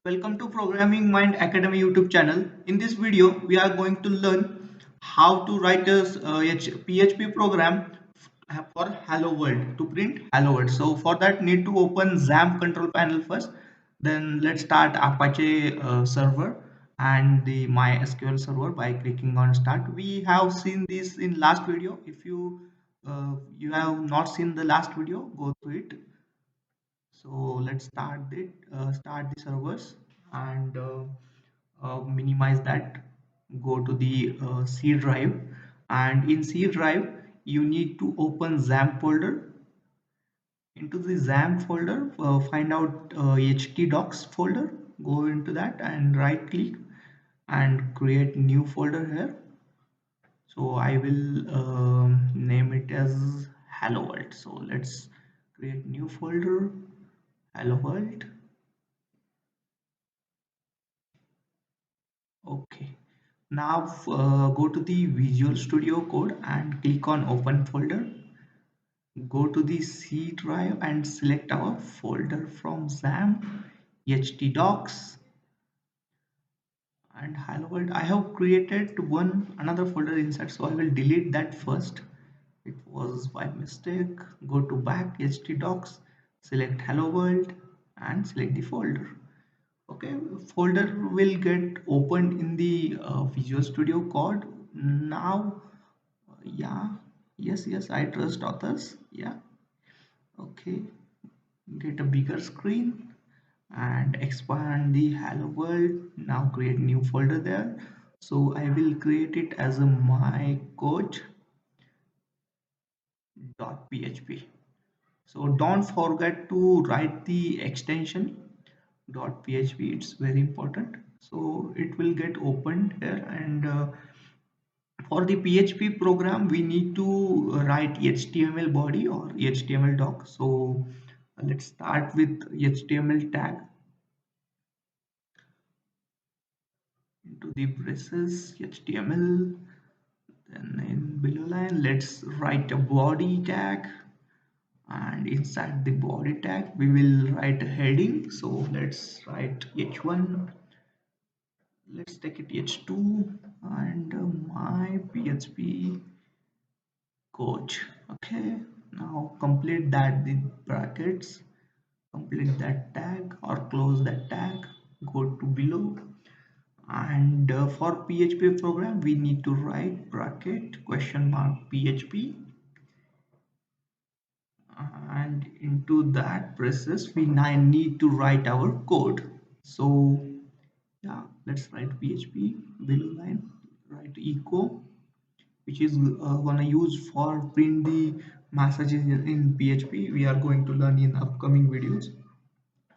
Welcome to Programming Mind Academy YouTube channel. In this video, we are going to learn how to write a PHP program for Hello World to print Hello World. So for that, need to open XAMPP control panel first. Then let's start Apache server and the MySQL server by clicking on Start. We have seen this in last video. If you have not seen the last video, go to it. So let's start the servers and minimize that. Go to the C drive, and in C drive you need to open XAMPP folder. Into the XAMPP folder, find out htdocs folder, go into that and right click and create new folder here. So I will name it as hello world. So let's create new folder, hello world. Okay, now go to the Visual Studio Code and click on Open Folder. Go to the C drive and select our folder from XAMPP, htdocs, and hello world. I have created another folder inside, so I will delete that first. It was by mistake. Go to back htdocs, select hello world, and select the folder. Okay, folder will get opened in the Visual Studio Code. Now yeah, yes, I trust authors. Yeah, okay, get a bigger screen and expand the hello world. Now create new folder there. So I will create it as a my code.php. So don't forget to write the extension .php. It's very important. So it will get opened here, and for the PHP program we need to write HTML body or HTML doc. So let's start with HTML tag. Into the braces HTML, then in below line let's write a body tag, and inside the body tag we will write a heading. So let's write h1, let's take it h2, and my PHP coach. Okay, now complete that the brackets, complete that tag or close that tag, go to below, and for PHP program we need to write bracket question mark PHP, and into that process we need to write our code. So yeah, let's write PHP below line, write echo, which is gonna use for print the messages in PHP. We are going to learn in upcoming videos.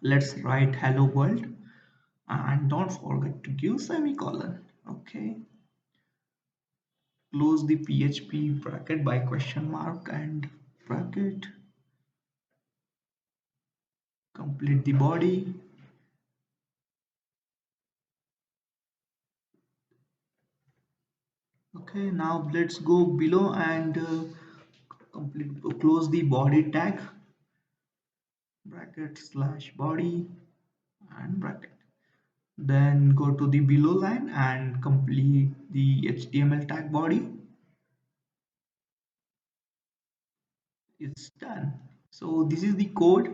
Let's write hello world, and don't forget to give semicolon. Okay, close the PHP bracket by question mark and bracket, complete the body. Okay, now let's go below and close the body tag, bracket slash body and bracket. Then go to the below line and complete the HTML tag body. It's done. So this is the code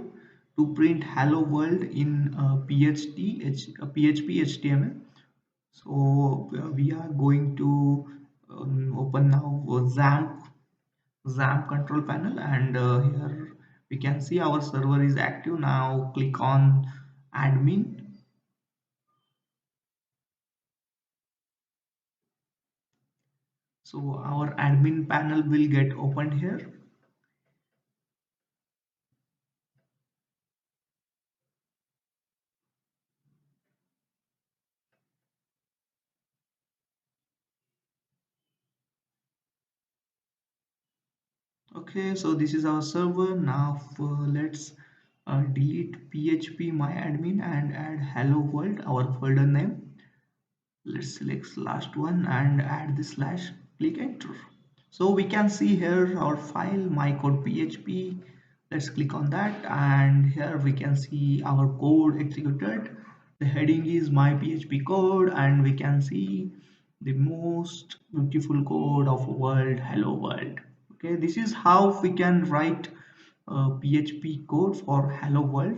to print hello world in PHP HTML. So we are going to open now XAMPP control panel, and here we can see our server is active. Now click on admin. So our admin panel will get opened here. Okay, so this is our server. Now let's delete PHP myadmin and add hello world, our folder name. Let's select last one and add the slash, click enter. So we can see here our file mycode.php. Let's click on that, and here we can see our code executed. The heading is my PHP code, and we can see the most beautiful code of world, hello world. Okay, this is how we can write PHP code for hello world.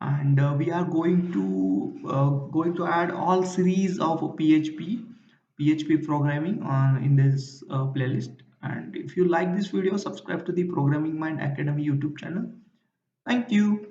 And we are going to add all series of PHP programming on in this playlist. And if you like this video, subscribe to the Programming Mind Academy YouTube channel. Thank you.